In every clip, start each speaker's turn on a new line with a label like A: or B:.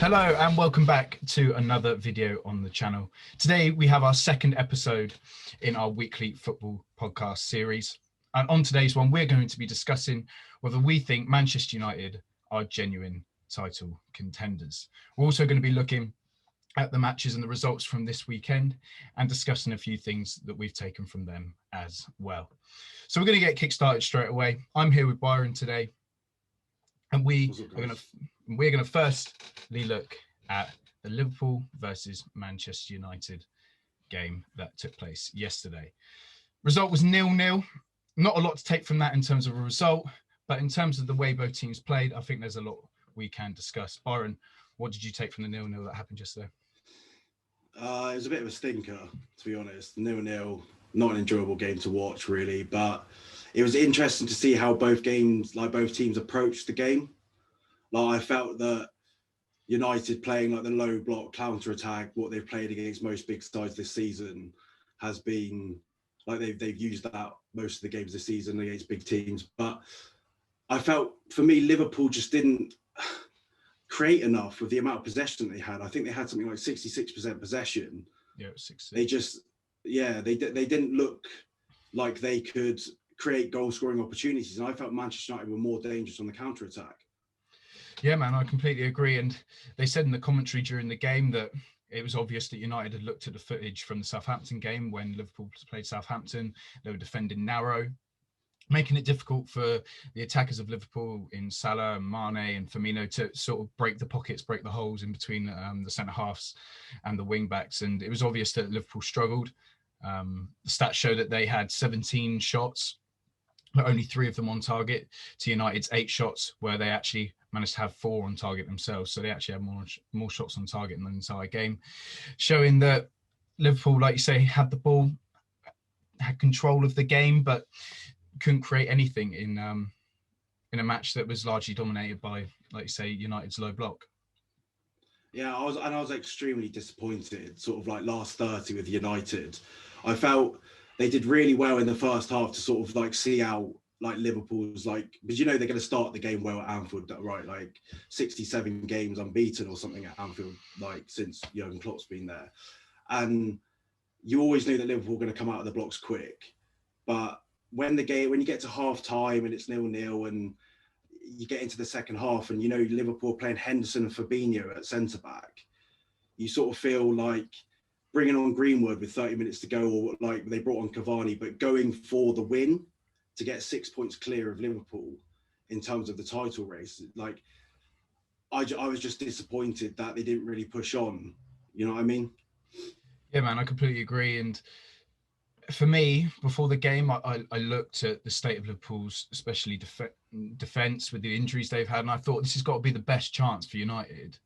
A: Hello and welcome back to another video on the channel. Today we have our second episode in our weekly football podcast series. And on today's one, we're going to be discussing whether we think Manchester United are genuine title contenders. We're also going to be looking at the matches and the results from this weekend and discussing a few things that we've taken from them as well. So we're going to get kick-started straight away. I'm here with Byron today. And we're going to firstly look at the Liverpool versus Manchester United game that took place yesterday. Result was 0-0. Not a lot to take from that in terms of a result, but in terms of the way both teams played, I think there's a lot we can discuss. Byron, what did you take from the 0-0 that happened yesterday?
B: It was a bit of a stinker, to be honest. 0-0, not an enjoyable game to watch, really, but it was interesting to see how both teams approached the game. Like, I felt that United playing like the low block counter attack, what they've played against most big sides this season, has been like they've used that most of the games this season against big teams. But I felt, for me, Liverpool just didn't create enough with the amount of possession they had. I think they had something like 66% possession.
A: Yeah, it was 66.
B: They didn't look like they could create goal scoring opportunities, and I felt Manchester United were more dangerous on the counter attack.
A: Yeah, man, I completely agree. And they said in the commentary during the game that it was obvious that United had looked at the footage from the Southampton game when Liverpool played Southampton. They were defending narrow, making it difficult for the attackers of Liverpool in Salah and Mane and Firmino to sort of break the pockets, break the holes in between the centre-halves and the wing-backs. And it was obvious that Liverpool struggled. The stats show that they had 17 shots, but only 3 of them on target, to United's 8 shots, where they actually managed to have 4 on target themselves. So they actually had more shots on target in the entire game, showing that Liverpool, like you say, had the ball, had control of the game, but couldn't create anything in a match that was largely dominated by, like you say, United's low block.
B: Yeah, I was extremely disappointed, sort of like last 30 with United. I felt they did really well in the first half to sort of like see out like Liverpool's, like, because they're going to start the game well at Anfield, right? Like 67 games unbeaten or something at Anfield, like since Jurgen Klopp's been there. And you always knew that Liverpool were going to come out of the blocks quick. But when you get to half time and it's 0-0 and you get into the second half and Liverpool playing Henderson and Fabinho at centre back, you sort of feel like bringing on Greenwood with 30 minutes to go, or like they brought on Cavani, but going for the win to get 6 points clear of Liverpool in terms of the title race. Like, I was just disappointed that they didn't really push on. You know what I mean?
A: Yeah, man, I completely agree. And for me, before the game, I looked at the state of Liverpool's, especially defence with the injuries they've had, and I thought this has got to be the best chance for United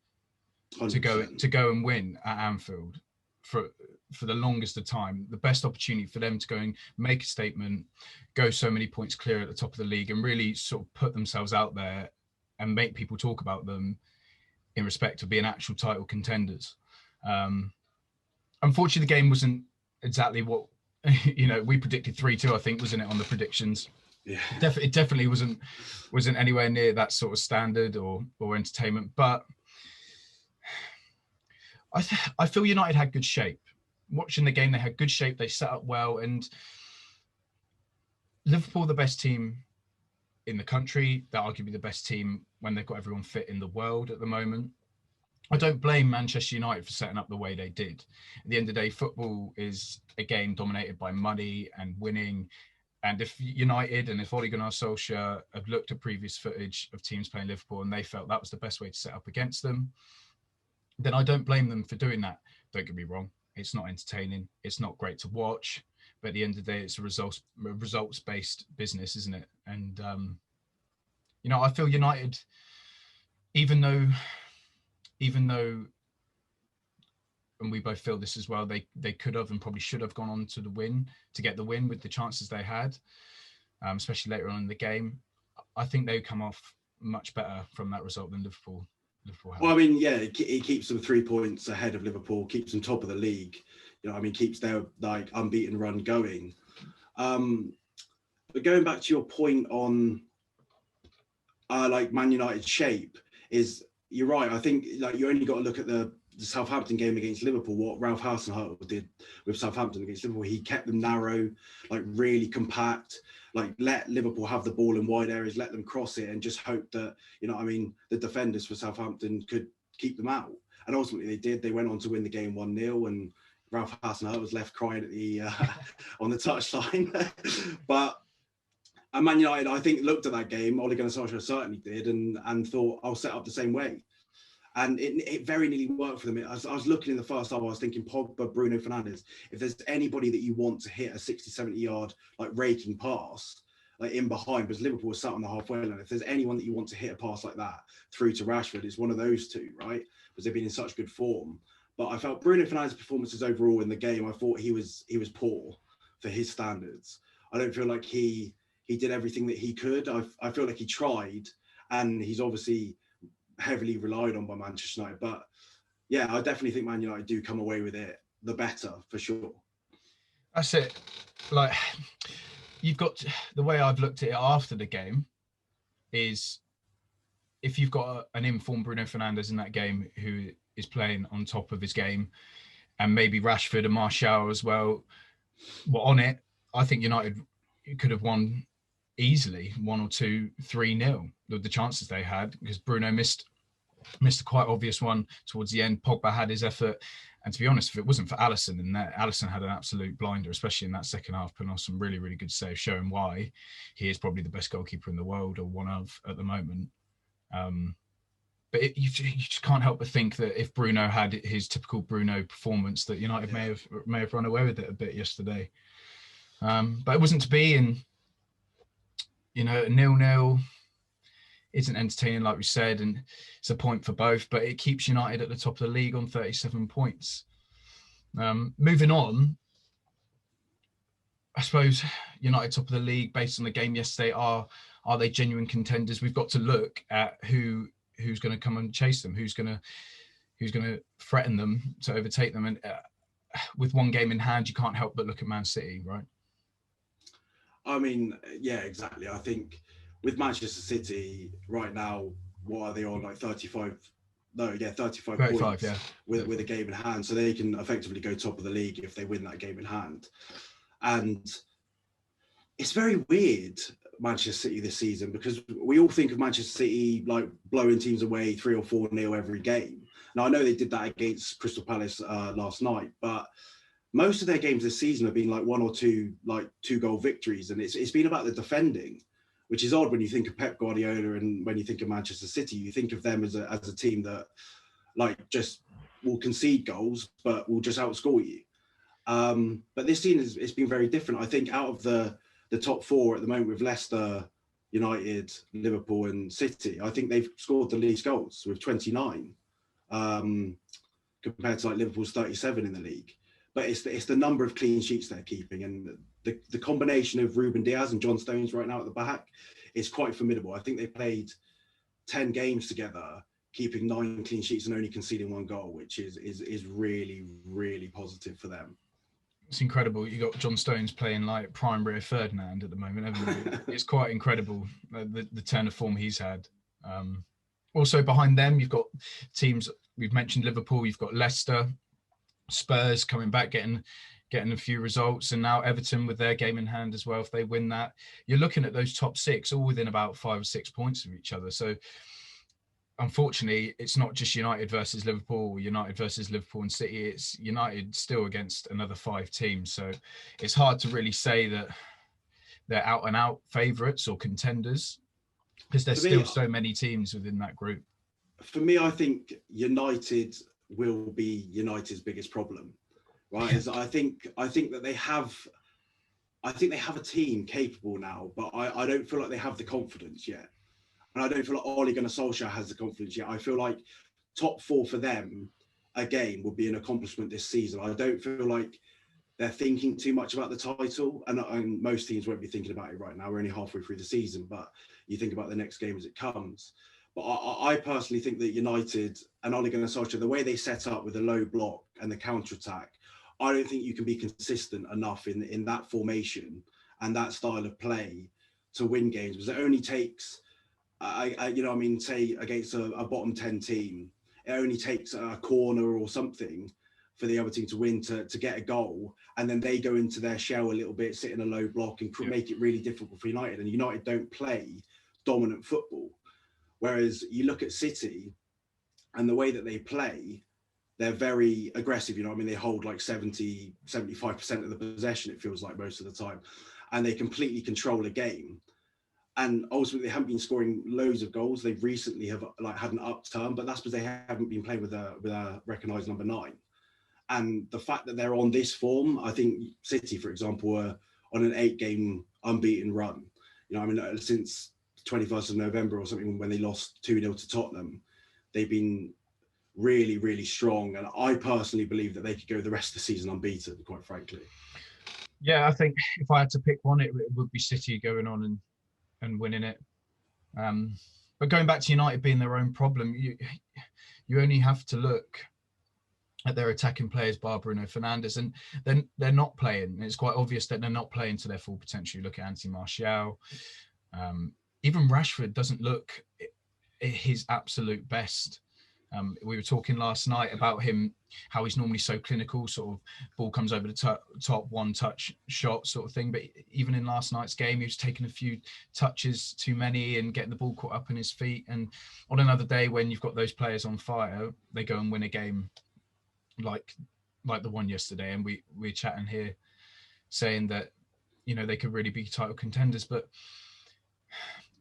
B: 100%.
A: to go and win at Anfield for the longest of time. The best opportunity for them to go and make a statement, go so many points clear at the top of the league, and really sort of put themselves out there and make people talk about them in respect of being actual title contenders. Unfortunately, the game wasn't exactly what we predicted. 3-2, I think, wasn't it, on the predictions?
B: Yeah,
A: it definitely wasn't anywhere near that sort of standard or entertainment. But I feel United had good shape. Watching the game, they had good shape. They set up well, and Liverpool, the best team in the country. They're arguably the best team when they've got everyone fit in the world at the moment. I don't blame Manchester United for setting up the way they did. At the end of the day, football is a game dominated by money and winning. And if United and if Ole Gunnar Solskjaer have looked at previous footage of teams playing Liverpool and they felt that was the best way to set up against them, then I don't blame them for doing that. Don't get me wrong. It's not entertaining. It's not great to watch. But at the end of the day, it's a results-based business, isn't it? And, I feel United, even though, and we both feel this as well, they could have and probably should have gone on to get the win with the chances they had, especially later on in the game. I think they come off much better from that result than Liverpool had.
B: Well, I mean, yeah, it keeps them 3 points ahead of Liverpool, keeps them top of the league. Keeps their like unbeaten run going. But going back to your point on like Man United's shape, is you're right. I think like you only got to look at the Southampton game against Liverpool. What Ralph Hasenhüttl did with Southampton against Liverpool, he kept them narrow, like really compact. Like let Liverpool have the ball in wide areas, let them cross it, and just hope that the defenders for Southampton could keep them out. And ultimately they did. They went on to win the game 1-0, and Ralph Hasenhüttl was left crying at the on the touchline. But and Man United, I think, looked at that game. Ole Gunnar Solskjaer certainly did, and thought, I'll set up the same way. And it very nearly worked for them. I was looking in the first half, I was thinking Pogba, Bruno Fernandes, if there's anybody that you want to hit a 60, 70 yard, like raking pass, like in behind, because Liverpool was sat on the halfway line, if there's anyone that you want to hit a pass like that through to Rashford, it's one of those two, right? Because they've been in such good form. But I felt Bruno Fernandes' performances overall in the game, I thought he was poor for his standards. I don't feel like he did everything that he could. I feel like he tried, and he's obviously heavily relied on by Manchester United. But yeah, I definitely think Man United do come away with it the better, for sure.
A: That's it. Like, you've got, the way I've looked at it after the game is, if you've got an informed Bruno Fernandes in that game who is playing on top of his game, and maybe Rashford and Martial as well were on it, I think United could have won easily 1 or 2, 3-0 with the chances they had, because Bruno missed a quite obvious one towards the end. Pogba had his effort, and to be honest, if it wasn't for Alisson in there, Alisson had an absolute blinder, especially in that second half, putting on some really, really good saves, showing why he is probably the best goalkeeper in the world, or one of at the moment. But you just can't help but think that if Bruno had his typical Bruno performance, that United may have run away with it a bit yesterday. But it wasn't to be, and 0-0 isn't entertaining, like we said, and it's a point for both, but it keeps United at the top of the league on 37 points. Moving on, I suppose United top of the league based on the game yesterday. Are they genuine contenders? We've got to look at who's going to come and chase them, who's going to threaten them to overtake them. And with one game in hand, you can't help but look at Man City, right?
B: I mean, yeah, exactly. I think with Manchester City right now, what are they on? Like 35 points,
A: yeah.
B: with a game in hand. So they can effectively go top of the league if they win that game in hand. And it's very weird, Manchester City this season, because we all think of Manchester City like blowing teams away 3 or 4-0 every game. Now, I know they did that against Crystal Palace last night, but most of their games this season have been like 1 or 2, like 2-goal victories. And it's been about the defending, which is odd when you think of Pep Guardiola, and when you think of Manchester City, you think of them as a team that like just will concede goals, but will just outscore you. But this season it's been very different. I think out of the top 4 at the moment, with Leicester, United, Liverpool and City, I think they've scored the least goals with 29, compared to like Liverpool's 37 in the league. But it's the number of clean sheets they're keeping, and the combination of Ruben Diaz and John Stones right now at the back is quite formidable. I think they played 10 games together, keeping 9 clean sheets and only conceding 1 goal, which is really, really positive for them.
A: It's incredible. You got John Stones playing like prime Rio Ferdinand at the moment, haven't you? It's quite incredible, the turn of form he's had. Also behind them, you've got teams, we've mentioned Liverpool, you've got Leicester, Spurs coming back, getting a few results, and now Everton with their game in hand as well. If they win that, you're looking at those top 6 all within about 5 or 6 points of each other. So unfortunately, it's not just United versus Liverpool, or United versus Liverpool and City. It's United still against another 5 teams. So it's hard to really say that they're out and out favourites or contenders, because there's still so many teams within that group.
B: For me, I think United will be United's biggest problem, right? Is I think that they have a team capable now, but I don't feel like they have the confidence yet. And I don't feel like Ole Gunnar Solskjaer has the confidence yet. I feel like top 4 for them again would be an accomplishment this season. I don't feel like they're thinking too much about the title, and most teams won't be thinking about it right now. We're only halfway through the season, but you think about the next game as it comes. But I personally think that United and Ole Gunnar Solskjaer, the way they set up with the low block and the counter-attack, I don't think you can be consistent enough in that formation and that style of play to win games, because it only takes you know, I mean, say against a bottom 10 team, it only takes a corner or something for the other team to win to get a goal, and then they go into their shell a little bit, sit in a low block, and make it really difficult for United. And United don't play dominant football, whereas you look at City and the way that they play, they're very aggressive. You know, I mean, they hold like 75% of the possession, it feels like, most of the time, and they completely control a game. And ultimately, they haven't been scoring loads of goals. They recently have like had an upturn, but that's because they haven't been playing with a recognised number 9. And the fact that they're on this form, I think City, for example, were on an 8-game unbeaten run. You know, I mean, since 21st of November or something, when they lost 2-0 to Tottenham, they've been really, really strong. And I personally believe that they could go the rest of the season unbeaten, quite frankly.
A: Yeah, I think if I had to pick one, it would be City going on and winning it. But going back to United being their own problem, you only have to look at their attacking players, bar Bruno Fernandes, and then they're not playing. It's quite obvious that they're not playing to their full potential. You look at Anthony Martial, even Rashford doesn't look his absolute best. We were talking last night about him, how he's normally so clinical, sort of ball comes over the top, one touch shot sort of thing. But even in last night's game, he was taking a few touches too many and getting the ball caught up in his feet. And on another day when you've got those players on fire, they go and win a game like the one yesterday. And we're chatting here saying that, you know, they could really be title contenders. But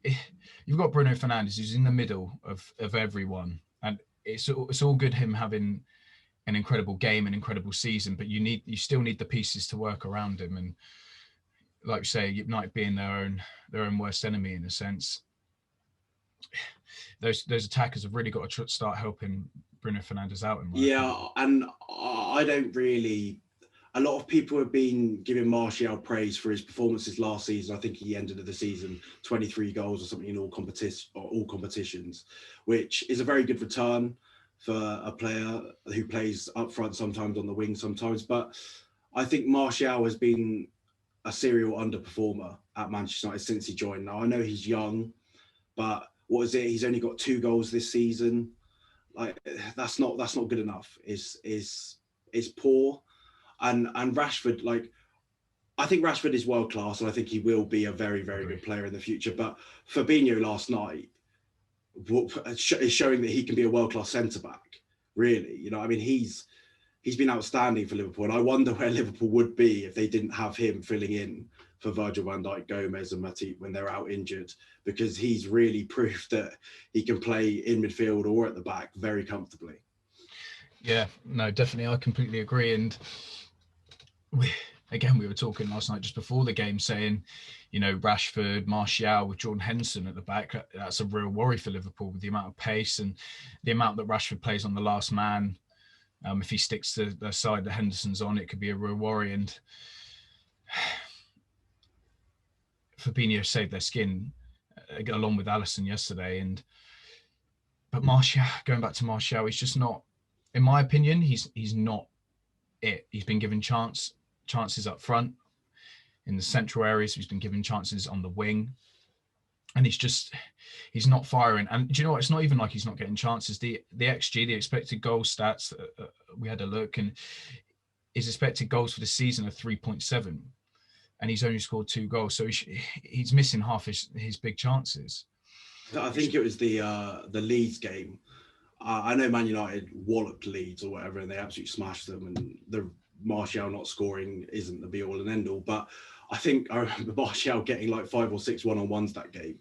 A: you've got Bruno Fernandes, who's in the middle of everyone. And it's all good him having an incredible game, an incredible season, but you still need the pieces to work around him. And like you say, United being their own worst enemy in a sense, those attackers have really got to start helping Bruno Fernandes out.
B: And I don't really. A lot of people have been giving Martial praise for his performances last season. I think he ended the season 23 goals or something in all competitions, which is a very good return for a player who plays up front, sometimes on the wing, sometimes. But I think Martial has been a serial underperformer at Manchester United since he joined. Now, I know he's young, but what is it? He's only got 2 goals this season. Like, that's not good enough. It's poor. And Rashford, like, I think Rashford is world class, and I think he will be a very, very good player in the future. But Fabinho last night is showing that he can be a world class centre back. Really, you know, I mean, he's been outstanding for Liverpool, and I wonder where Liverpool would be if they didn't have him filling in for Virgil van Dijk, Gomez, and Matip when they're out injured, because he's really proved that he can play in midfield or at the back very comfortably.
A: Yeah, no, definitely, I completely agree. And we were talking last night just before the game, saying, you know, Rashford, Martial with Jordan Henderson at the back, that's a real worry for Liverpool with the amount of pace and the amount that Rashford plays on the last man. If he sticks to the side that Henderson's on, it could be a real worry. And Fabinho saved their skin along with Alisson yesterday. But Martial, going back to Martial, he's just not, in my opinion, he's not it. He's been given chances up front in the central areas. He's been given chances on the wing, and he's not firing. And do you know what? It's not even like he's not getting chances. The XG, the expected goal stats, we had a look, and his expected goals for the season are 3.7, and he's only scored 2 goals. So he's missing half his big chances.
B: I think it was the Leeds game. I know Man United walloped Leeds or whatever, and they absolutely smashed them. And the Martial not scoring isn't the be all and end all. But I think I remember Martial getting like 5 or 6 one-on-ones that game,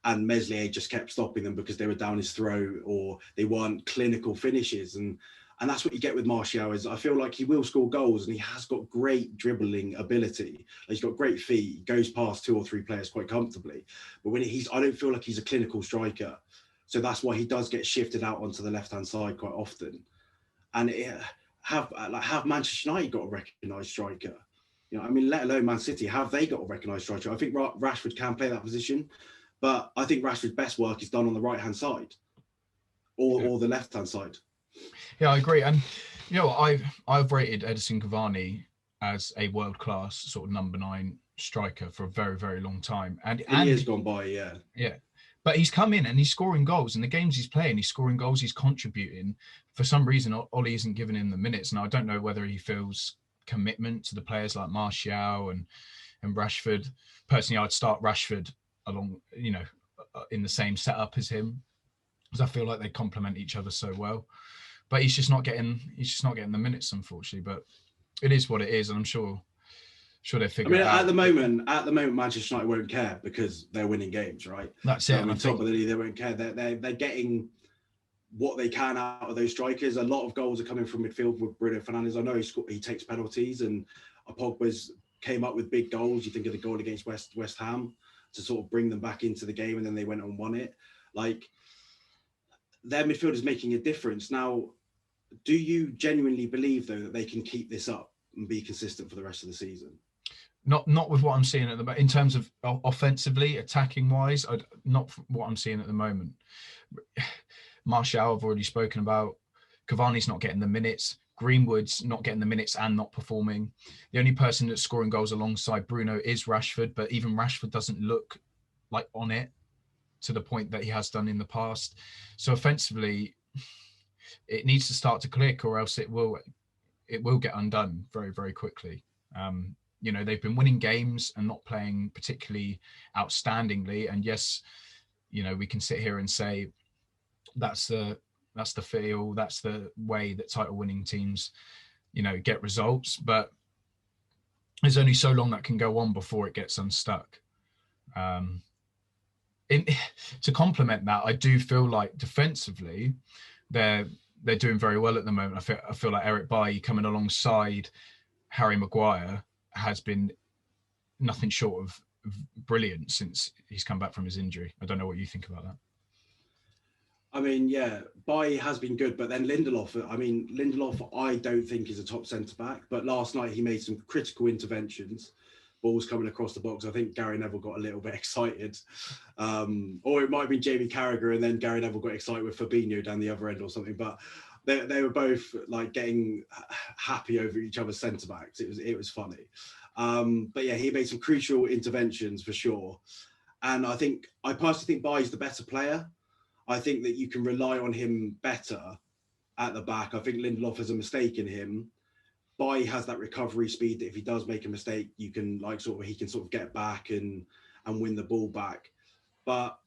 B: and Meslier just kept stopping them because they were down his throat or they weren't clinical finishes. And that's what you get with Martial. Is I feel like he will score goals, and he has got great dribbling ability. He's got great feet. He goes past 2 or 3 players quite comfortably. But when I don't feel like he's a clinical striker. So that's why he does get shifted out onto the left-hand side quite often. And have Manchester United got a recognised striker? You know, I mean, let alone Man City, have they got a recognised striker? I think Rashford can play that position, but I think Rashford's best work is done on the right-hand side or the left-hand side.
A: Yeah, I agree. And, you know, I've rated Edison Cavani as a world-class sort of number 9 striker for a very, very long time. And
B: years gone by, yeah.
A: Yeah. But he's come in and he's scoring goals. In the games he's playing, he's scoring goals, he's contributing. For some reason, Ollie isn't giving him the minutes. And I don't know whether he feels commitment to the players like Martial and Rashford. Personally, I'd start Rashford along, in the same setup as him, because I feel like they complement each other so well. But he's just not getting the minutes, unfortunately. But it is what it is, and I'm sure they figure it out.
B: At the moment, Manchester United won't care because they're winning games, right?
A: That's it.
B: Top of the league, they won't care. They're getting what they can out of those strikers. A lot of goals are coming from midfield with Bruno Fernandes. I know he takes penalties, and Pogba's came up with big goals. You think of the goal against West Ham to sort of bring them back into the game, and then they went and won it. Like, their midfield is making a difference. Now, do you genuinely believe, though, that they can keep this up and be consistent for the rest of the season?
A: Not with what I'm seeing at the moment in terms of offensively, attacking wise. Not what I'm seeing at the moment. Martial, I've already spoken about. Cavani's not getting the minutes. Greenwood's not getting the minutes and not performing. The only person that's scoring goals alongside Bruno is Rashford, but even Rashford doesn't look like on it to the point that he has done in the past. So offensively, it needs to start to click, or else it will get undone very, very quickly. They've been winning games and not playing particularly outstandingly. And yes, we can sit here and say that's the feel, that's the way that title winning teams, get results. But there's only so long that can go on before it gets unstuck. To complement that, I do feel like defensively, they're doing very well at the moment. I feel like Eric Bailly coming alongside Harry Maguire has been nothing short of brilliant since he's come back from his injury. I don't know what you think about that.
B: Bailly has been good, but then Lindelof, I don't think is a top centre-back, but last night he made some critical interventions, balls coming across the box. I think Gary Neville got a little bit excited, or it might have been Jamie Carragher, and then Gary Neville got excited with Fabinho down the other end or something, but they were both like getting happy over each other's centre-backs. It was funny. He made some crucial interventions for sure. And I personally think Bailly's the better player. I think that you can rely on him better at the back. I think Lindelof has a mistake in him. Bailly has that recovery speed that if he does make a mistake, he can get back and win the ball back. But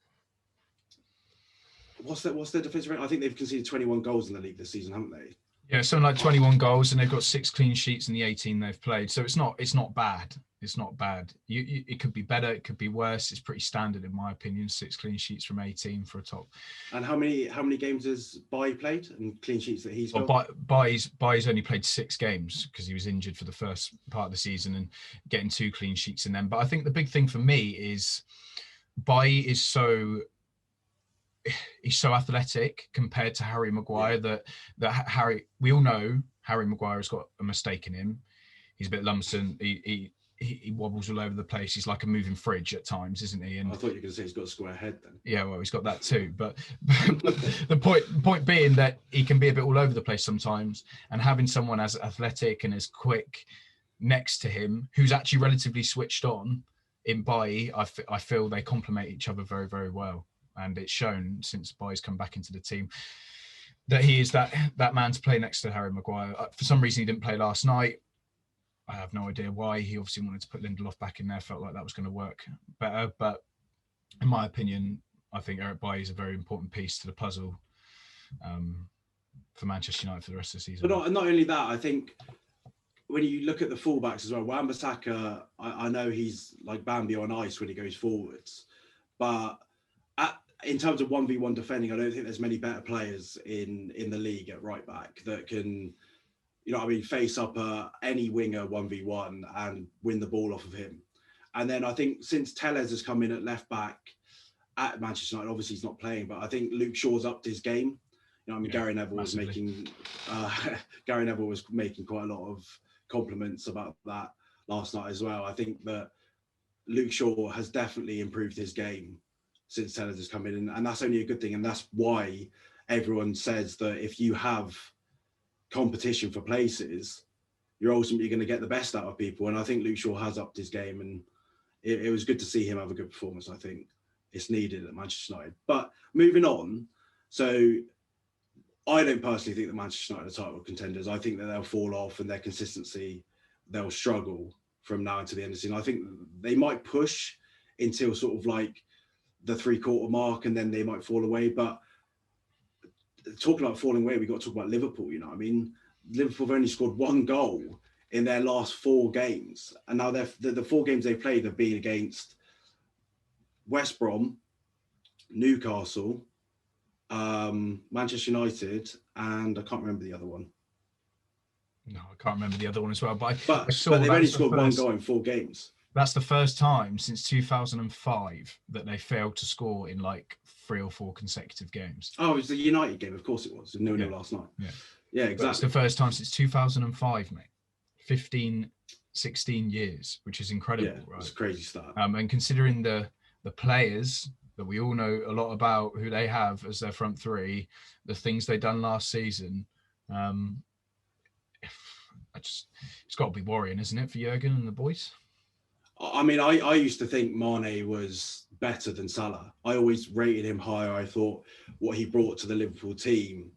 B: what's their defensive rate? I think they've conceded 21 goals in the league this season, haven't they?
A: Yeah, something like 21 goals, and they've got 6 clean sheets in the 18 they've played. So it's not bad. It's not bad. It could be better. It could be worse. It's pretty standard in my opinion. 6 clean sheets from 18 for a top.
B: And how many games has Bailly played and clean sheets that he's got?
A: Well, Bailly's only played 6 games because he was injured for the first part of the season and getting 2 clean sheets in them. But I think the big thing for me is Bailly is he's so athletic compared to Harry Maguire that Harry, we all know Harry Maguire has got a mistake in him. He's a bit lumsden. He wobbles all over the place. He's like a moving fridge at times, isn't he? And
B: I thought you were going to say he's got a square head then.
A: Yeah, well, he's got that too. But the point being that he can be a bit all over the place sometimes, and having someone as athletic and as quick next to him, who's actually relatively switched on in Bailly, I feel they complement each other very, very well. And it's shown since Bailly's come back into the team that he is that man to play next to Harry Maguire. For some reason, he didn't play last night. I have no idea why. He obviously wanted to put Lindelof back in there, felt like that was going to work better. But in my opinion, I think Eric Bailly is a very important piece to the puzzle for Manchester United for the rest of the season.
B: But not only that, I think when you look at the fullbacks as well, Wan-Bissaka, I know he's like Bambi on ice when he goes forwards. But in terms of 1v1 defending, I don't think there's many better players in the league at right back that can, face up any winger 1v1 and win the ball off of him. And then I think since Telles has come in at left back at Manchester United, obviously he's not playing, but I think Luke Shaw's upped his game. Gary Neville was making quite a lot of compliments about that last night as well. I think that Luke Shaw has definitely improved his game since Telles has come in, and that's only a good thing. And that's why everyone says that if you have competition for places, you're ultimately going to get the best out of people. And I think Luke Shaw has upped his game, and it was good to see him have a good performance, I think, it's needed at Manchester United. But moving on, so I don't personally think that Manchester United are title contenders. I think that they'll fall off, and their consistency, they'll struggle from now until the end of the season. I think they might push until sort of like the 3/4 mark, and then they might fall away. But talking about falling away, we've got to talk about Liverpool. You know, I mean, Liverpool have only scored 1 goal in their last 4 games, and now the 4 games they've played have been against West Brom, Newcastle, Manchester United, and I can't remember the other one.
A: No, I can't remember the other one as well. But
B: they've only scored 1 goal in 4 games.
A: That's the first time since 2005 that they failed to score in like 3 or 4 consecutive games.
B: Oh, it was the United game. Of course it was. 0-0 last night. Yeah, exactly.
A: That's the first time since 2005, mate. 15, 16 years, which is incredible.
B: Yeah,
A: right?
B: It's a crazy start.
A: And considering the players that we all know a lot about, who they have as their front three, the things they done last season, it's got to be worrying, isn't it, for Jurgen and the boys?
B: I mean, I used to think Mane was better than Salah. I always rated him higher. I thought what he brought to the Liverpool team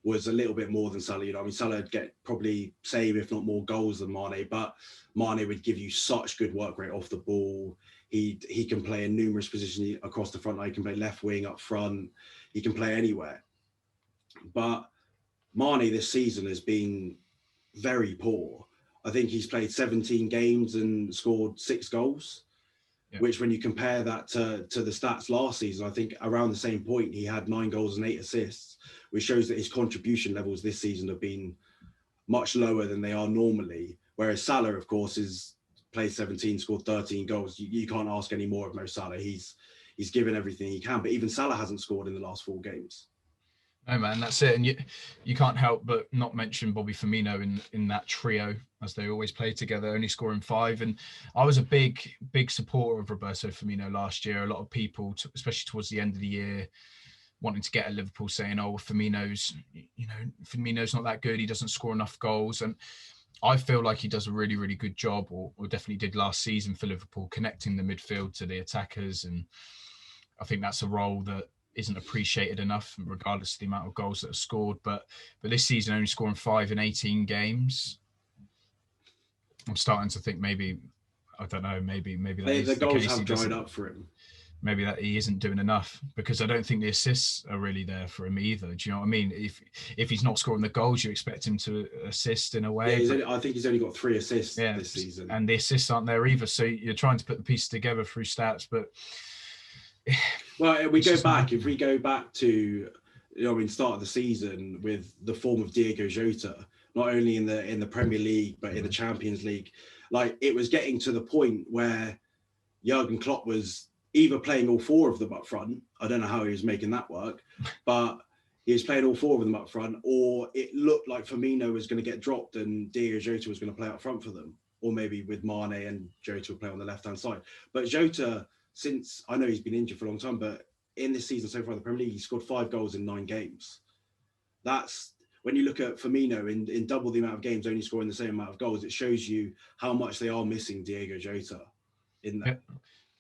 B: was a little bit more than Salah. You know, I mean, Salah would get probably same, if not more goals than Mane, but Mane would give you such good work rate off the ball. He can play in numerous positions across the front line. He can play left wing, up front. He can play anywhere. But Mane this season has been very poor. I think he's played 17 games and scored 6 goals, which when you compare that to the stats last season, I think around the same point, he had 9 goals and 8 assists, which shows that his contribution levels this season have been much lower than they are normally. Whereas Salah, of course, is played 17, scored 13 goals. You can't ask any more of Mo Salah. He's given everything he can, but even Salah hasn't scored in the last 4 games.
A: No, man, that's it. And you can't help but not mention Bobby Firmino in that trio, as they always play together, only scoring 5. And I was a big supporter of Roberto Firmino last year. A lot of people, especially towards the end of the year, wanting to get at Liverpool, saying, "Oh, Firmino's not that good. He doesn't score enough goals." And I feel like he does a really, really good job, or definitely did last season for Liverpool, connecting the midfield to the attackers. And I think that's a role that isn't appreciated enough, regardless of the amount of goals that are scored. But this season, only scoring 5 in 18 games, I'm starting to think maybe that
B: the goals have dried up for him.
A: Maybe that he isn't doing enough, because I don't think the assists are really there for him either. Do you know what I mean? If he's not scoring the goals, you expect him to assist in a way.
B: Yeah, I think he's only got 3 assists this season,
A: and the assists aren't there either. So you're trying to put the pieces together through stats, but
B: well, if we go back to, start of the season with the form of Diogo Jota, not only in the Premier League but in the Champions League, like it was getting to the point where Jurgen Klopp was either playing all 4 of them up front. I don't know how he was making that work, but he was playing all 4 of them up front, or it looked like Firmino was going to get dropped and Diogo Jota was going to play up front for them, or maybe with Mane and Jota would play on the left-hand side. But Jota, since I know he's been injured for a long time, but in this season so far in the Premier League, he scored 5 goals in 9 games. That's when you look at Firmino in double the amount of games, only scoring the same amount of goals. It shows you how much they are missing Diogo Jota in that.
A: Yeah,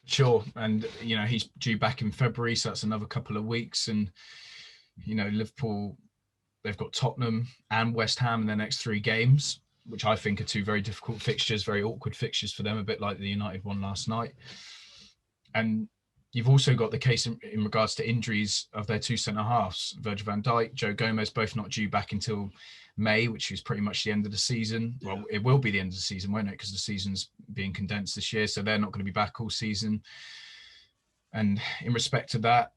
A: sure. And, he's due back in February, so that's another couple of weeks. And, Liverpool, they've got Tottenham and West Ham in their next 3 games, which I think are 2 very difficult fixtures, very awkward fixtures for them, a bit like the United one last night. And you've also got the case in regards to injuries of their 2 centre-halves, Virgil van Dijk, Joe Gomez, both not due back until May, which is pretty much the end of the season. Yeah. Well, it will be the end of the season, won't it? Because the season's being condensed this year, so they're not going to be back all season. And in respect to that,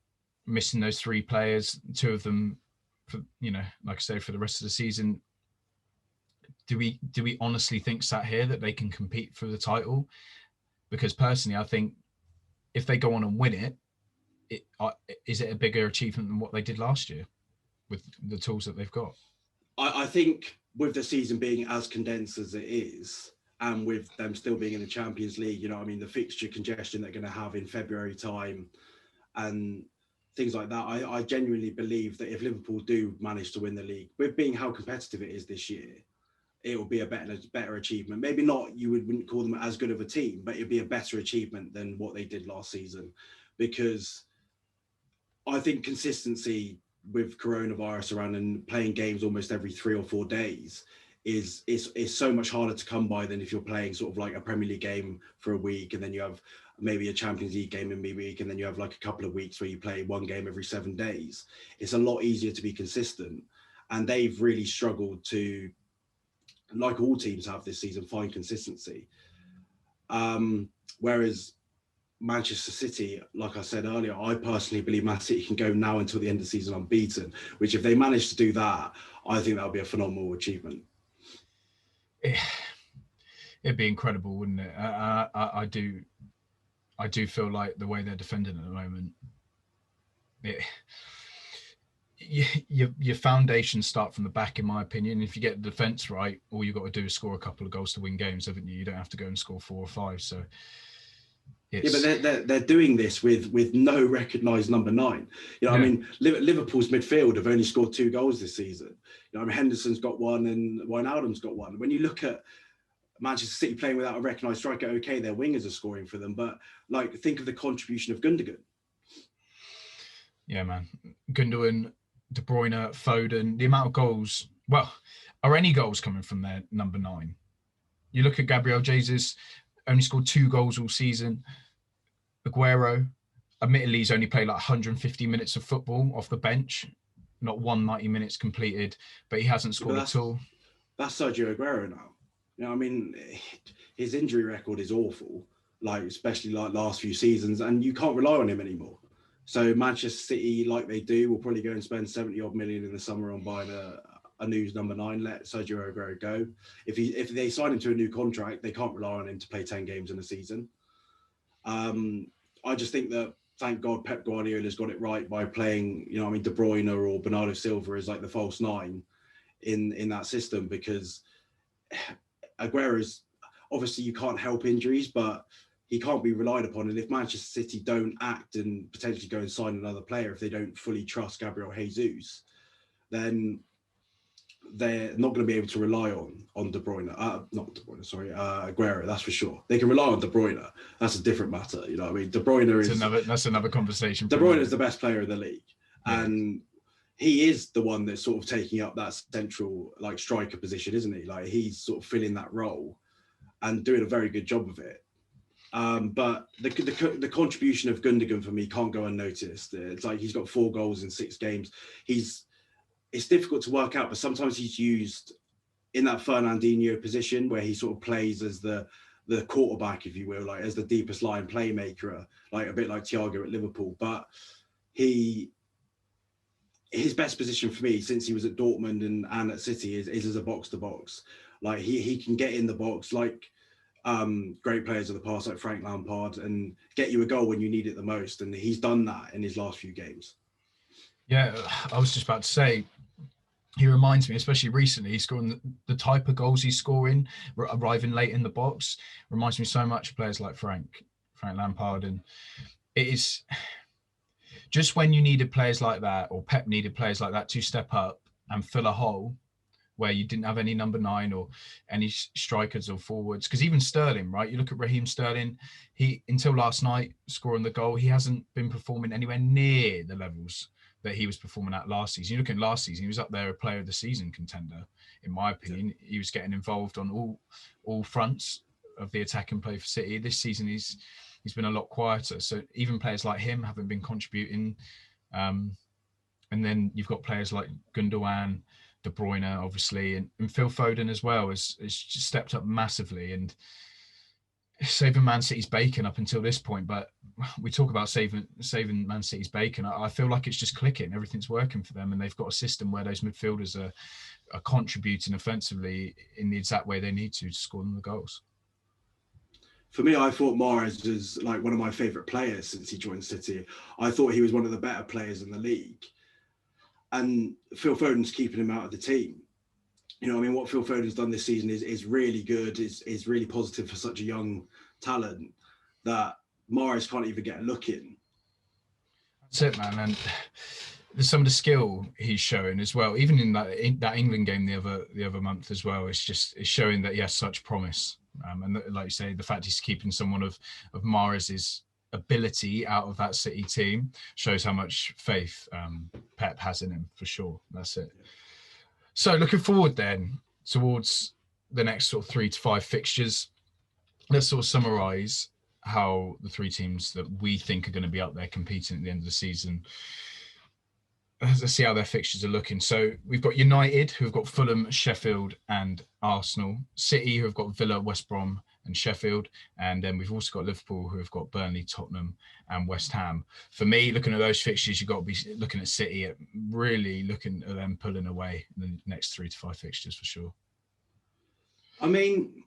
A: missing those 3 players, 2 of them, for, like I say, for the rest of the season, do we honestly think sat here that they can compete for the title? Because personally, I think if they go on and win it, is it a bigger achievement than what they did last year with the tools that they've got?
B: I think with the season being as condensed as it is, and with them still being in the Champions League, the fixture congestion they're going to have in February time and things like that, I genuinely believe that if Liverpool do manage to win the league, with being how competitive it is this year, it will be a better achievement. Maybe not, you wouldn't call them as good of a team, but it'd be a better achievement than what they did last season. because I think consistency with coronavirus around and playing games almost every 3 or 4 days is so much harder to come by than if you're playing sort of like a Premier League game for a week, and then you have maybe a Champions League game in midweek, and then you have like a couple of weeks where you play one game every 7 days. It's a lot easier to be consistent, and they've really struggled to, like all teams have this season, find consistency. Whereas Manchester City, like I said earlier, I personally believe Man City can go now until the end of the season unbeaten, which if they manage to do that, I think that would be a phenomenal achievement.
A: It'd be incredible, wouldn't it? I do feel like the way they're defending at the moment, your foundations start from the back, in my opinion. If you get the defence right, all you've got to do is score a couple of goals to win games, haven't you? You don't have to go and score 4 or 5. So
B: yeah, but they're doing this with no recognised number 9. You know, I mean, Liverpool's midfield have only scored 2 goals this season. You know, I mean, Henderson's got 1 and Wijnaldum's got 1. When you look at Manchester City playing without a recognised striker, okay, their wingers are scoring for them, but like, think of the contribution of Gundogan.
A: Yeah, man, Gundogan, De Bruyne, Foden, the amount of goals. Well, are any goals coming from their number 9? You look at Gabriel Jesus, only scored 2 goals all season. Aguero, admittedly, he's only played like 150 minutes of football off the bench, not 190 minutes completed, but he hasn't scored at all.
B: That's Sergio Aguero now. You know, I mean, his injury record is awful, like especially like last few seasons, and you can't rely on him anymore. So Manchester City, like they do, will probably go and spend 70 odd million in the summer on buying a new number 9. Let Sergio Aguero go. If they sign him to a new contract, they can't rely on him to play 10 games in a season. I just think that, thank God, Pep Guardiola's got it right by playing, you know, I mean, De Bruyne or Bernardo Silva is like the false 9 in that system, because Aguero's, obviously you can't help injuries, but he can't be relied upon. And if Manchester City don't act and potentially go and sign another player, if they don't fully trust Gabriel Jesus, then they're not going to be able to rely on De Bruyne. Aguero, that's for sure. They can rely on De Bruyne. That's a different matter. You know what I mean? De Bruyne is...
A: That's another conversation.
B: De Bruyne is the best player in the league. Yeah. And he is the one that's sort of taking up that central, like, striker position, isn't he? Like, he's sort of filling that role and doing a very good job of it. But the contribution of Gundogan for me can't go unnoticed. It's like he's got 4 goals in 6 games. It's difficult to work out, but sometimes he's used in that Fernandinho position where he sort of plays as the quarterback, if you will, like as the deepest line playmaker, like a bit like Thiago at Liverpool. But his best position for me since he was at Dortmund and at City is as a box to box. Like he can get in the box like great players of the past, like Frank Lampard, and get you a goal when you need it the most. And he's done that in his last few games.
A: Yeah, I was just about to say, he reminds me, especially recently, he's scoring the type of goals he's scoring, arriving late in the box, reminds me so much of players like Frank Lampard. And it is just when you needed players like that, or Pep needed players like that to step up and fill a hole where you didn't have any number 9 or any strikers or forwards. Because even Sterling, right? You look at Raheem Sterling, he, until last night, scoring the goal, he hasn't been performing anywhere near the levels that he was performing at last season. You look at last season, he was up there a player of the season contender, in my opinion. Yeah. He was getting involved on all fronts of the attack and play for City. This season, he's been a lot quieter. So even players like him haven't been contributing. And then you've got players like Gundogan, De Bruyne, obviously, and Phil Foden as well has just stepped up massively and saving Man City's bacon up until this point. But we talk about saving Man City's bacon. I feel like it's just clicking. Everything's working for them, and they've got a system where those midfielders are contributing offensively in the exact way they need to score them the goals.
B: For me, I thought Mahrez was like one of my favourite players since he joined City. I thought he was one of the better players in the league. And Phil Foden's keeping him out of the team. You know, I mean, what Phil Foden's done this season is really good, is really positive for such a young talent that Mahrez can't even get a look in.
A: That's it, man. And there's some of the skill he's showing as well, even in that England game the other month as well. It's showing that he has such promise. And like you say, the fact he's keeping someone of Mahrez's ability out of that City team shows how much faith Pep has in him, for sure. That's it. So looking forward then towards the next sort of 3 to 5 fixtures, let's sort of summarise how the 3 teams that we think are going to be up there competing at the end of the season. Let's see how their fixtures are looking. So we've got United, who've got Fulham, Sheffield and Arsenal. City, who've got Villa, West Brom and Sheffield. And then we've also got Liverpool, who have got Burnley, Tottenham and West Ham. For me, looking at those fixtures, you've got to be looking at City, really looking at them pulling away in the next 3 to 5 fixtures for sure.
B: I mean,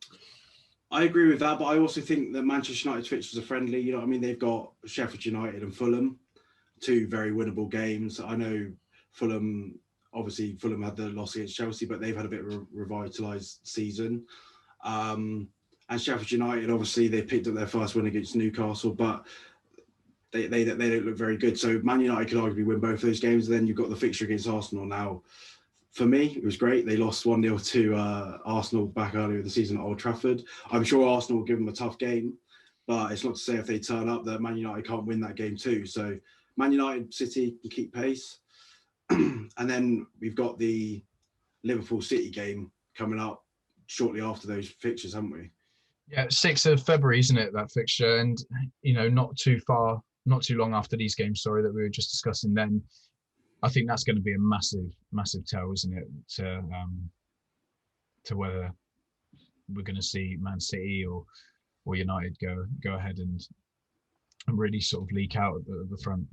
B: I agree with that, but I also think that Manchester United fixtures are friendly. You know what I mean? They've got Sheffield United and Fulham, 2 very winnable games. I know Fulham had the loss against Chelsea, but they've had a bit of a revitalised season. And Sheffield United, obviously, they picked up their first win against Newcastle, but they don't look very good. So Man United could arguably win both those games. And then you've got the fixture against Arsenal now. For me, it was great. They lost 1-0 to Arsenal back earlier in the season at Old Trafford. I'm sure Arsenal will give them a tough game, but it's not to say if they turn up that Man United can't win that game too. So Man United, City can keep pace. And then we've got the Liverpool City game coming up shortly after those fixtures, haven't we?
A: Yeah, 6th of February, isn't it, that fixture? And, you know, not too long after these games, that we were just discussing then. I think that's going to be a massive, massive tell, isn't it, to whether we're going to see Man City or United go ahead and really sort of leak out at the front.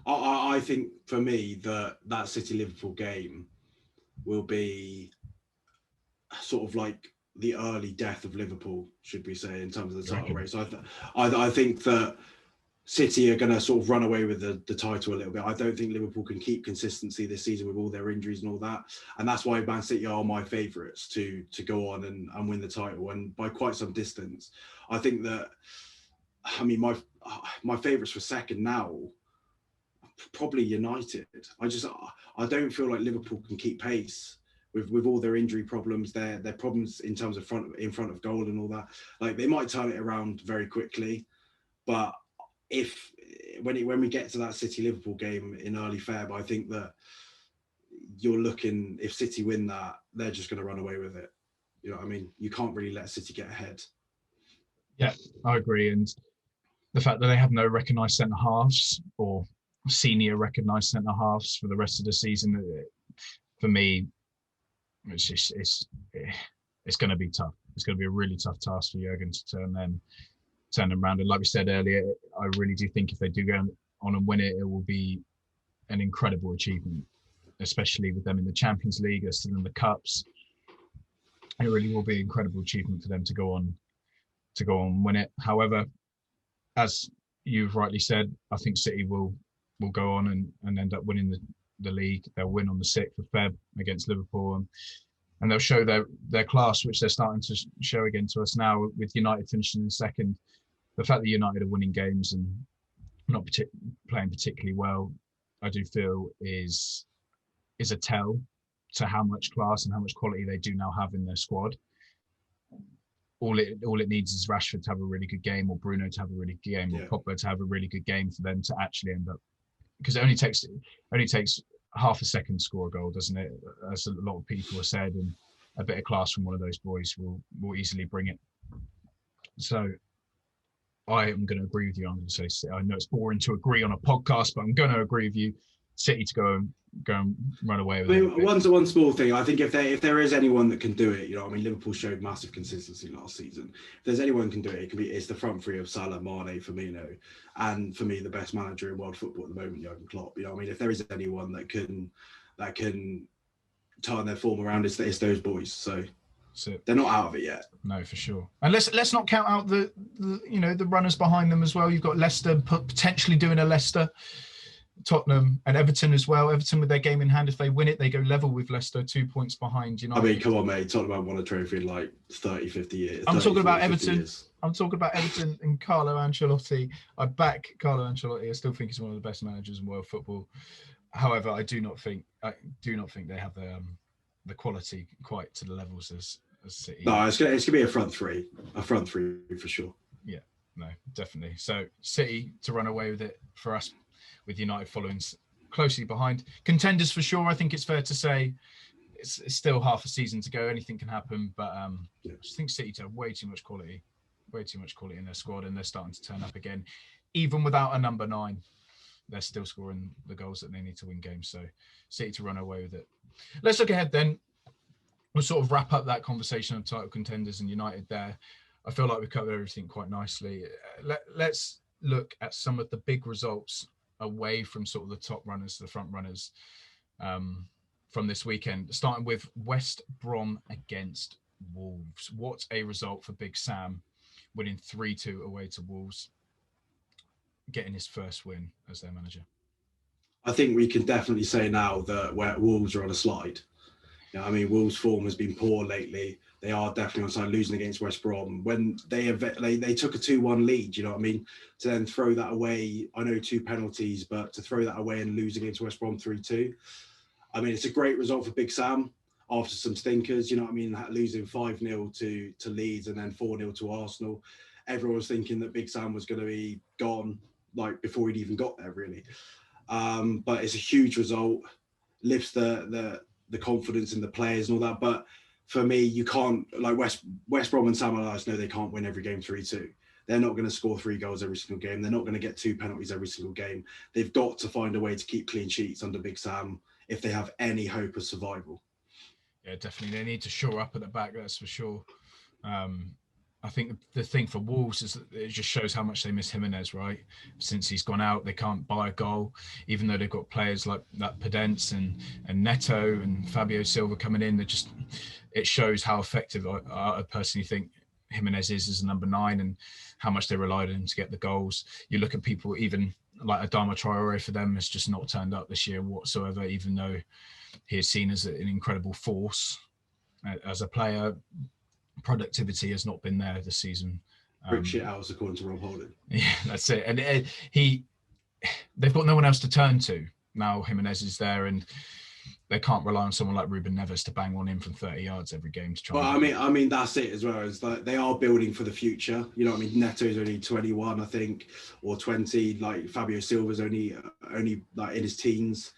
B: I think for me that City Liverpool game will be sort of like the early death of Liverpool, should we say, in terms of the title race. I think that City are going to sort of run away with the title a little bit. I don't think Liverpool can keep consistency this season with all their injuries and all that. And that's why Man City are my favourites to go on and win the title, and by quite some distance. I think that, I mean, my favourites for second now, probably United. I don't feel like Liverpool can keep pace with all their injury problems, their problems in terms of in front of goal and all that. Like, they might turn it around very quickly, but when we get to that City Liverpool game in early Feb, I think that you're looking, if City win that, they're just going to run away with it. You know what I mean? You can't really let City get ahead.
A: Yeah, I agree. And the fact that they have no recognised centre halves or senior recognised centre halves for the rest of the season, for me, it's going to be tough. It's going to be a really tough task for Jurgen to turn them around. And like we said earlier, I really do think if they do go on and win it, it will be an incredible achievement, especially with them in the Champions League, they're still in the Cups. It really will be an incredible achievement for them to go on and win it. However, as you've rightly said, I think City will go on and end up winning the league. They'll win on the 6th of Feb against Liverpool, and they'll show their class, which they're starting to show again to us now, with United finishing in second. The fact that United are winning games and not playing particularly well, I do feel is a tell to how much class and how much quality they do now have in their squad. All it needs is Rashford to have a really good game, or Bruno to have a really good game, or Pogba to have a really good game for them to actually end up. Because it only takes half a second to score a goal, doesn't it? As a lot of people have said, and a bit of class from one of those boys will easily bring it. So I am going to agree with you. I'm going to say, I know it's boring to agree on a podcast, but I'm going to agree with you. City to go and run away with it.
B: One small thing. I think if there is anyone that can do it, you know, I mean, Liverpool showed massive consistency last season. If there's anyone who can do it, it's the front three of Salah, Mane, Firmino, and for me, the best manager in world football at the moment, Jurgen Klopp. You know, I mean, if there is anyone that can turn their form around, it's those boys. So they're not out of it yet.
A: No, for sure. And let's not count out the runners behind them as well. You've got Leicester potentially doing a Leicester, Tottenham and Everton as well. Everton with their game in hand, if they win it, they go level with Leicester, 2 points behind United.
B: I mean, come on, mate. Tottenham haven't won a trophy in like 30, 50 years.
A: I'm talking about Everton. I'm talking about Everton and Carlo Ancelotti. I back Carlo Ancelotti. I still think he's one of the best managers in world football. However, I do not think they have the quality quite to the levels as City.
B: No, it's gonna be a front three for sure.
A: Yeah, No, definitely. So City to run away with it for us, with United following closely behind. Contenders for sure. I think it's fair to say it's still half a season to go. Anything can happen, but I just think City have way too much quality in their squad, and they're starting to turn up again. Even without a number 9, they're still scoring the goals that they need to win games. So City to run away with it. Let's look ahead then. We'll sort of wrap up that conversation of title contenders and United there. I feel like we covered everything quite nicely. Let's look at some of the big results away from sort of the top runners to the front runners from this weekend, starting with West Brom against Wolves. What a result for Big Sam, winning 3-2 away to Wolves, getting his first win as their manager.
B: I think we can definitely say now that Wolves are on a slide. I mean, Wolves' form has been poor lately. They are definitely on side, losing against West Brom. When they took a 2-1 lead, you know what I mean? To then throw that away, I know 2 penalties, but to throw that away and lose against West Brom 3-2, I mean, it's a great result for Big Sam after some stinkers, you know what I mean? Losing 5-0 to Leeds and then 4-0 to Arsenal. Everyone was thinking that Big Sam was going to be gone, like, before he'd even got there, really. But it's a huge result, lifts the confidence in the players and all that. But for me, you can't, like West Brom and Sam Allardyce know they can't win every game 3-2. They're not going to score 3 goals every single game. They're not going to get 2 penalties every single game. They've got to find a way to keep clean sheets under Big Sam if they have any hope of survival.
A: Yeah, definitely. They need to shore up at the back, that's for sure. I think the thing for Wolves is that it just shows how much they miss Jimenez, right? Since he's gone out, they can't buy a goal, even though they've got players like that Podence and Neto and Fabio Silva coming in. It shows how effective I personally think Jimenez is as a number 9 and how much they relied on him to get the goals. You look at people, even like Adama Traore for them has just not turned up this year whatsoever, even though he is seen as an incredible force as a player. Productivity has not been there this season.
B: Brick shit hours, according to Rob Holding.
A: Yeah, that's it. And they've got no one else to turn to now. Jimenez is there, and they can't rely on someone like Ruben Neves to bang one in from 30 yards every game to try.
B: Well, I mean that's it as well. It's like they are building for the future. You know what I mean? Neto's only 21, I think, or 20. Like Fabio Silva's only like in his teens.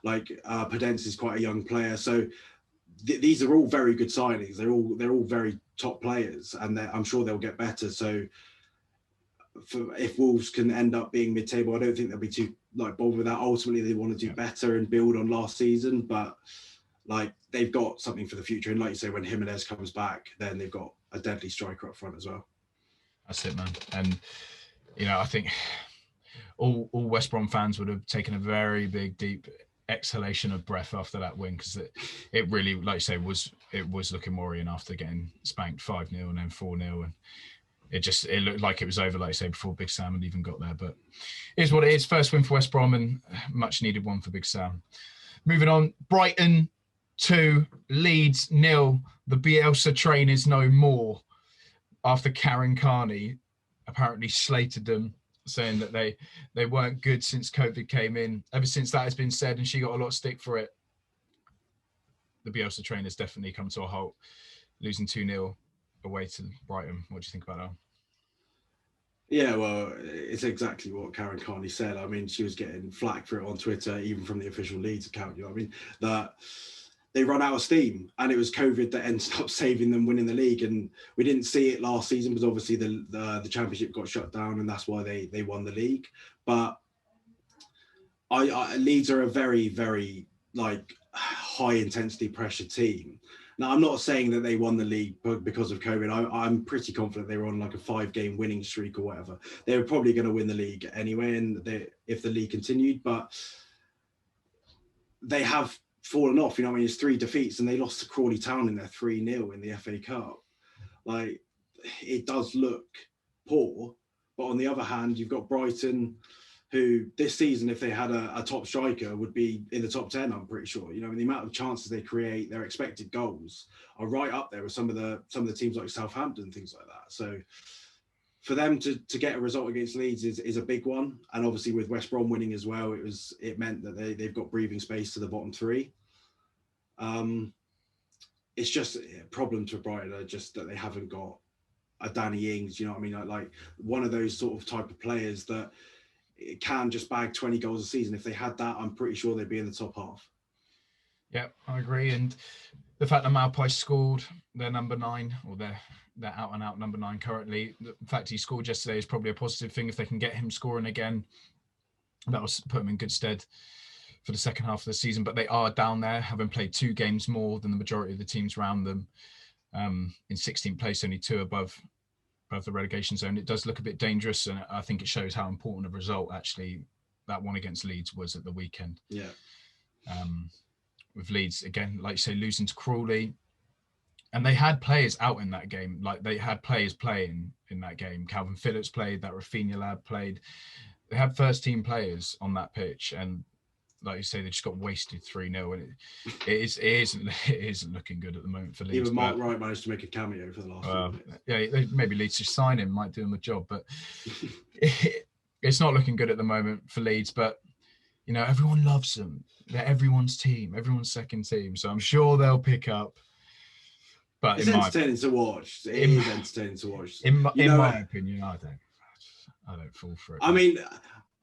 B: Like Podence is quite a young player, so. These are all very good signings. They're all very top players, and I'm sure they'll get better. So, if Wolves can end up being mid-table, I don't think they'll be too bothered with that. Ultimately, they want to do better and build on last season, but they've got something for the future. And like you say, when Jimenez comes back, then they've got a deadly striker up front as well.
A: That's it, man. And I think all West Brom fans would have taken a very big, deep exhalation of breath after that win, because it really, like you say, was looking worrying after getting spanked 5-0 and then 4-0, and it looked like it was over, like you say, before Big Sam had even got there. But here's what it is: first win for West Brom, and much needed one for Big Sam. Moving on, Brighton 2, Leeds 0. The Bielsa train is no more after Karen Carney apparently slated them, saying that they weren't good since COVID came in. Ever since that has been said, and she got a lot of stick for it, the Bielsa train has definitely come to a halt, losing 2-0 away to Brighton. What do you think about that?
B: Yeah, well, it's exactly what Karen Carney said. I mean, she was getting flack for it on Twitter, even from the official Leeds account. You know what I mean? That they run out of steam, and it was COVID that ended up saving them winning the league. And we didn't see it last season because obviously the championship got shut down, and that's why they won the league. But Leeds are a very, very high intensity pressure team. Now, I'm not saying that they won the league because of COVID. I'm pretty confident they were on a 5-game winning streak or whatever. They were probably going to win the league anyway, and if the league continued, but they have fallen off. You know what I mean? It's 3 defeats, and they lost to Crawley Town in their 3-0 in the FA Cup. It does look poor, but on the other hand, you've got Brighton, who this season, if they had a top striker, would be in the top 10, I'm pretty sure. You know, the amount of chances they create, their expected goals are right up there with some of the teams like Southampton, things like that. So for them to get a result against Leeds is a big one. And obviously with West Brom winning as well, it meant that they've got breathing space to the bottom 3. It's just a problem to Brighton, just that they haven't got a Danny Ings, you know what I mean? Like one of those sort of type of players that can just bag 20 goals a season. If they had that, I'm pretty sure they'd be in the top half.
A: Yeah, I agree. And the fact that Maupay scored their number 9, or their out and out number 9 currently, the fact he scored yesterday is probably a positive thing. If they can get him scoring again, that will put him in good stead for the second half of the season. But they are down there, having played 2 games more than the majority of the teams around them. In 16th place, only 2 above the relegation zone. It does look a bit dangerous, and I think it shows how important a result actually that one against Leeds was at the weekend.
B: Yeah.
A: With Leeds, again, like you say, losing to Crawley. And they had players out in that game. Like they had players playing in that game. Calvin Phillips played, that Rafinha lad played. They had first team players on that pitch. And like you say, they just got wasted 3-0. And it isn't looking good at the moment for Leeds.
B: Even Mark Wright managed to make a cameo for the last few minutes.
A: Yeah, maybe Leeds to sign him, might do him a job. But it's not looking good at the moment for Leeds. But, you know, everyone loves them. They're everyone's team, everyone's second team. So I'm sure they'll pick up. But
B: it's entertaining to watch. It is entertaining to watch.
A: In my opinion, I don't fall for it.
B: I mean,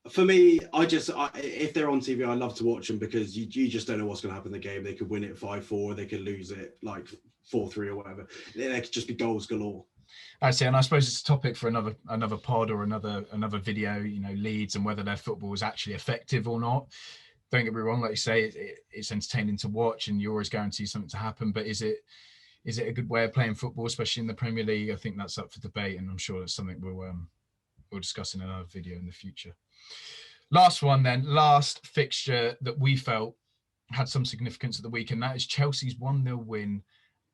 B: for me, if they're on TV, I love to watch them because you just don't know what's going to happen in the game. They could win it 5-4, they could lose it like 4-3 or whatever. There could just be goals galore.
A: That's it, and I suppose it's a topic for another pod or another video. You know, Leeds and whether their football is actually effective or not. Don't get me wrong, like you say, it's entertaining to watch, and you always guarantee something to happen. But is it a good way of playing football, especially in the Premier League? I think that's up for debate, and I'm sure that's something we'll discuss in another video in the future. Last fixture that we felt had some significance at the weekend, that is Chelsea's 1-0 win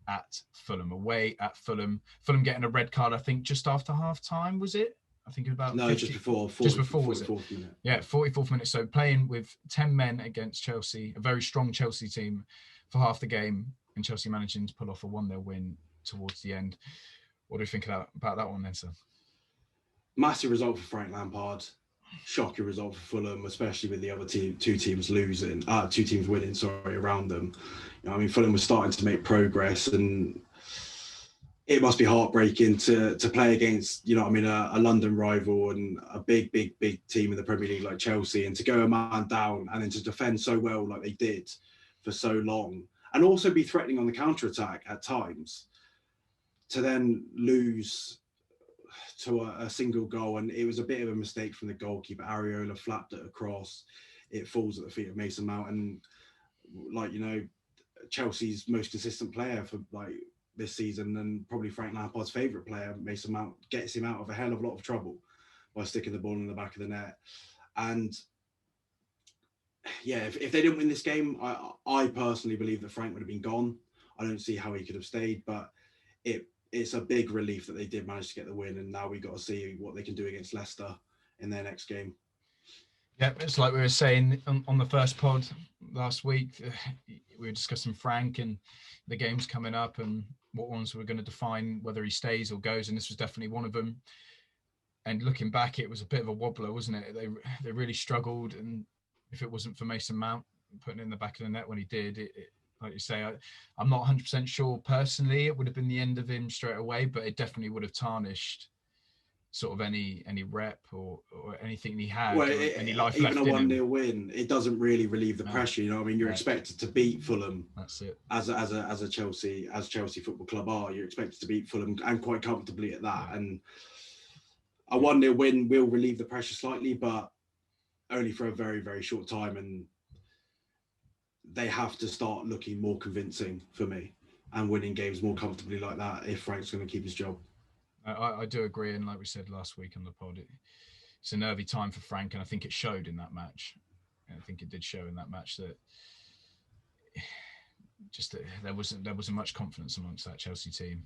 A: at Fulham, away at Fulham. Fulham getting a red card, I think, just after half time, was it? I think about 50,
B: just before.
A: Just before, was it?
B: Minute.
A: Yeah, 44th minute. So playing with 10 men against Chelsea, a very strong Chelsea team for half the game, and Chelsea managing to pull off a 1-0 win towards the end. What do you think about that one then, sir?
B: Massive result for Frank Lampard. Shocking result for Fulham, especially with the other two teams winning, around them. You know, I mean, Fulham was starting to make progress, and it must be heartbreaking to play against, you know, I mean, a London rival and a big team in the Premier League like Chelsea, and to go a man down and then to defend so well like they did for so long, and also be threatening on the counter-attack at times, to then lose to a single goal. And it was a bit of a mistake from the goalkeeper. Areola flapped it across. It falls at the feet of Mason Mount. And like, you know, Chelsea's most consistent player for like this season, and probably Frank Lampard's favourite player, Mason Mount, gets him out of a hell of a lot of trouble by sticking the ball in the back of the net. And yeah, if they didn't win this game, I personally believe that Frank would have been gone. I don't see how he could have stayed, but it's a big relief that they did manage to get the win, and now we got to see what they can do against Leicester in their next game.
A: Yeah, it's like we were saying on the first pod last week. We were discussing Frank and the games coming up and what ones were going to define whether he stays or goes, and this was definitely one of them. And looking back, it was a bit of a wobbler, wasn't it? They really struggled, and if it wasn't for Mason Mount putting it in the back of the net when he did, like you say, I'm not 100% sure personally it would have been the end of him straight away, but it definitely would have tarnished sort of any rep or anything he had, any life left in him.
B: Even a 1-0 win, it doesn't really relieve the pressure. You know, I mean, you're expected to beat Fulham.
A: That's it.
B: As Chelsea Football Club are, you're expected to beat Fulham, and quite comfortably at that. Yeah. And a 1-0 win will relieve the pressure slightly, but only for a very, very short time. And they have to start looking more convincing for me and winning games more comfortably like that if Frank's going to keep his job.
A: I do agree, and like we said last week on the pod, it's a nervy time for Frank, and I think it showed in that match. And I think it did show in that match that there wasn't much confidence amongst that Chelsea team.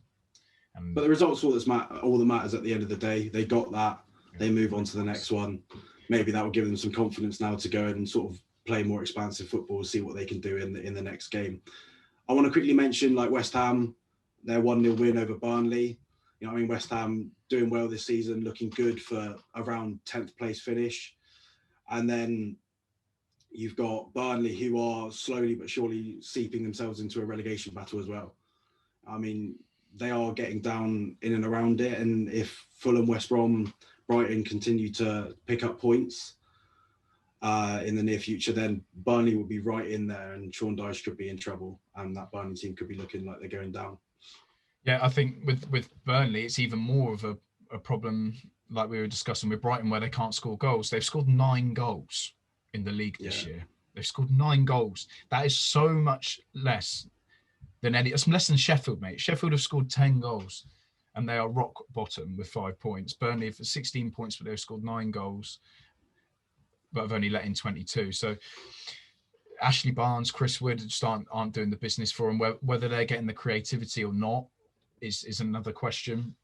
B: But the results all that matters at the end of the day. They got that. They move on to the next one. Maybe that will give them some confidence now to go and sort of play more expansive football, see what they can do in the next game. I want to quickly mention like West Ham, their 1-0 win over Burnley. You know, I mean, West Ham doing well this season, looking good for around 10th place finish. And then you've got Burnley, who are slowly but surely seeping themselves into a relegation battle as well. I mean, they are getting down in and around it. And if Fulham, West Brom, Brighton continue to pick up points in the near future, then Burnley will be right in there, and Sean Dyche could be in trouble, and that Burnley team could be looking like they're going down.
A: Yeah, I think with Burnley, it's even more of a problem, like we were discussing with Brighton, where they can't score goals. They've scored 9 goals in the league this year. They've scored 9 goals. That is so much less than any. It's less than Sheffield, mate. Sheffield have scored 10 goals, and they are rock bottom with 5 points. Burnley have 16 points, but they've scored 9 goals, but have only let in 22. So Ashley Barnes, Chris Wood just aren't doing the business for them. Whether they're getting the creativity or not is another question.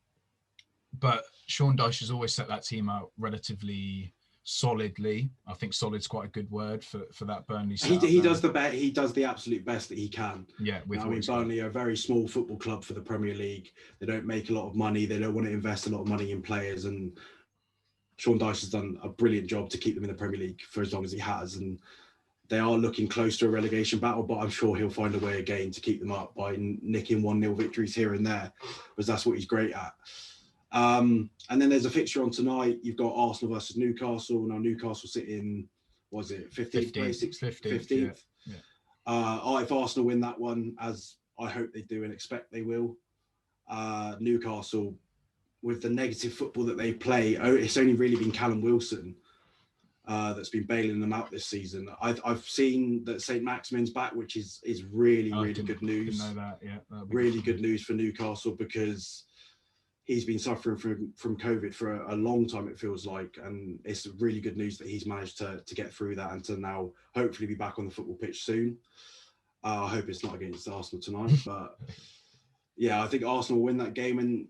A: But Sean Dyche has always set that team out relatively solidly. I think solid's quite a good word for that Burnley.
B: He does the absolute best that he can.
A: Yeah,
B: Burnley are a very small football club for the Premier League. They don't make a lot of money. They don't want to invest a lot of money in players, and Sean Dyche has done a brilliant job to keep them in the Premier League for as long as he has. And they are looking close to a relegation battle, but I'm sure he'll find a way again to keep them up by nicking 1-0 victories here and there, because that's what he's great at. And then there's a fixture on tonight. You've got Arsenal versus Newcastle. Now Newcastle sit in, what is it, 15th place? 15th. Yeah. If Arsenal win that one, as I hope they do and expect they will, Newcastle, with the negative football that they play, it's only really been Callum Wilson that's been bailing them out this season. I've seen that St. Maximin's back, which is really good news.
A: Didn't know that. Yeah,
B: really good news for Newcastle, because he's been suffering from COVID for a long time, it feels like, and it's really good news that he's managed to get through that and to now hopefully be back on the football pitch soon. I hope it's not against Arsenal tonight, but yeah, I think Arsenal will win that game, and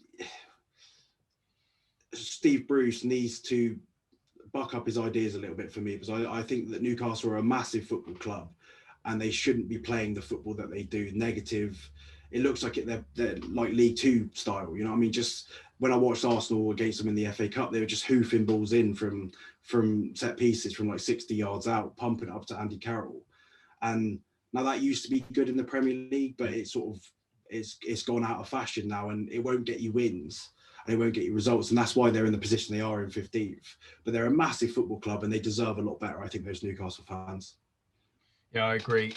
B: Steve Bruce needs to buck up his ideas a little bit for me, because I think that Newcastle are a massive football club and they shouldn't be playing the football that they do. Negative. It looks like they're like League Two style, you know what I mean? Just when I watched Arsenal against them in the FA Cup, they were just hoofing balls in from set pieces from like 60 yards out, pumping it up to Andy Carroll. And now that used to be good in the Premier League, but it's gone out of fashion now, and it won't get you wins and it won't get you results. And that's why they're in the position they are in 15th. But they're a massive football club and they deserve a lot better, I think, those Newcastle fans.
A: Yeah, I agree.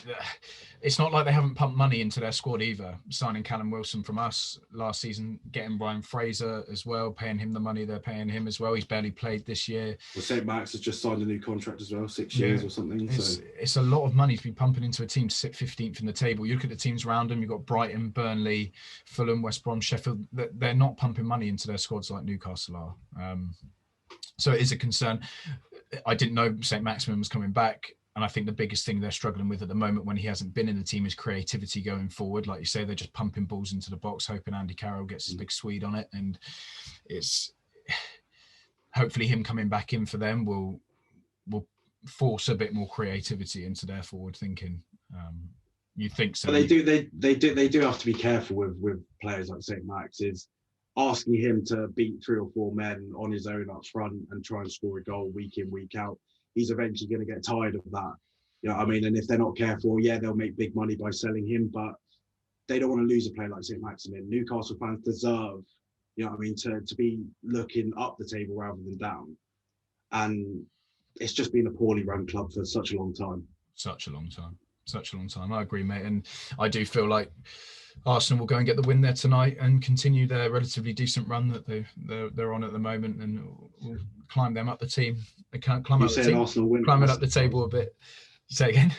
A: It's not like they haven't pumped money into their squad either. Signing Callum Wilson from us last season, getting Brian Fraser as well, paying him the money they're paying him as well. He's barely played this year.
B: Well, St. Max has just signed a new contract as well, 6 years or something.
A: It's a lot of money to be pumping into a team to sit 15th in the table. You look at the teams around them, you've got Brighton, Burnley, Fulham, West Brom, Sheffield. They're not pumping money into their squads like Newcastle are. So it is a concern. I didn't know St. Maximin was coming back. And I think the biggest thing they're struggling with at the moment when he hasn't been in the team is creativity going forward. Like you say, they're just pumping balls into the box, hoping Andy Carroll gets his big Swede on it. And it's hopefully him coming back in for them will force a bit more creativity into their forward thinking. You think so?
B: But they do have to be careful with players like St. Max. Is asking him to beat 3 or 4 men on his own up front and try and score a goal week in, week out. He's eventually going to get tired of that. You know what I mean? And if they're not careful, yeah, they'll make big money by selling him, but they don't want to lose a player like St. Maximin. Newcastle fans deserve, you know what I mean, to be looking up the table rather than down. And it's just been a poorly run club for such a long time.
A: Such a long time. I agree, mate. And I do feel like Arsenal will go and get the win there tonight and continue their relatively decent run that they're on at the moment, and we'll climb them up the team. They can't climb up the team.
B: Arsenal win,
A: climb it up the table a bit. Say again.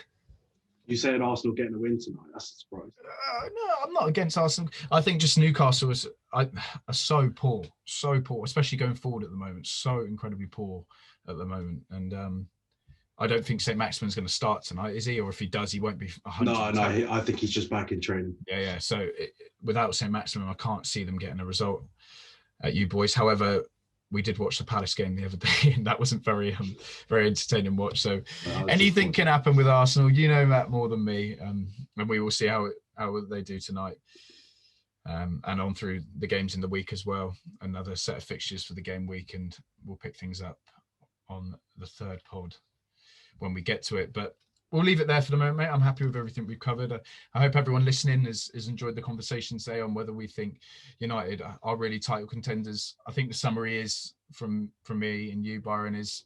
B: You saying Arsenal getting a win tonight? That's a surprise.
A: No, I'm not against Arsenal. I think just Newcastle are so poor, especially going forward at the moment. So incredibly poor at the moment, and I don't think St. Maximin's going to start tonight, is he? Or if he does, he won't be 100%.
B: No, I think he's just back in training.
A: Yeah. So without St. Maximin, I can't see them getting a result at you boys. However, we did watch the Palace game the other day, and that wasn't very entertaining watch. So anything can happen with Arsenal. You know that more than me, and we will see how they do tonight, and on through the games in the week as well. Another set of fixtures for the game week, and we'll pick things up on the third pod when we get to it. But we'll leave it there for the moment, mate. I'm happy with everything we've covered. I hope everyone listening has enjoyed the conversation today on whether we think United are really title contenders. I think the summary is from me and you, Byron, is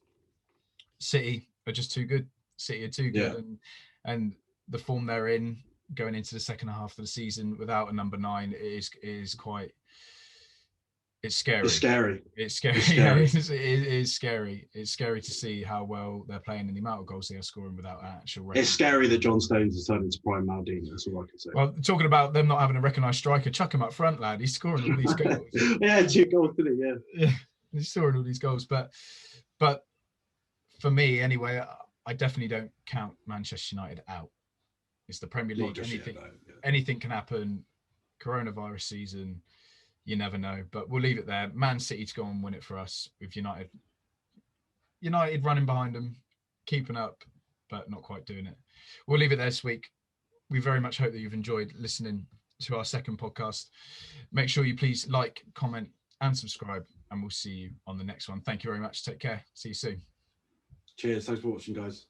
A: City are just too good. City are too good, and the form they're in going into the second half of the season without a number 9 is quite. It's scary.
B: It's scary.
A: It's scary.
B: It's scary.
A: It is scary. It's scary to see how well they're playing and the amount of goals they are scoring without an actual record.
B: It's scary that John Stones has turned into prime Maldini. That's all I can say.
A: Well, talking about them not having a recognised striker, chuck him up front, lad. He's scoring all these goals.
B: Yeah, 2 goals, didn't he?
A: Yeah, he's scoring all these goals. But for me, anyway, I definitely don't count Manchester United out. It's the Premier League. Anything can happen. Coronavirus season. You never know, but we'll leave it there. Man City to go and win it for us with United running behind them, keeping up, but not quite doing it. We'll leave it there this week. We very much hope that you've enjoyed listening to our second podcast. Make sure you please like, comment, and subscribe, and we'll see you on the next one. Thank you very much. Take care. See you soon.
B: Cheers. Thanks for watching, guys.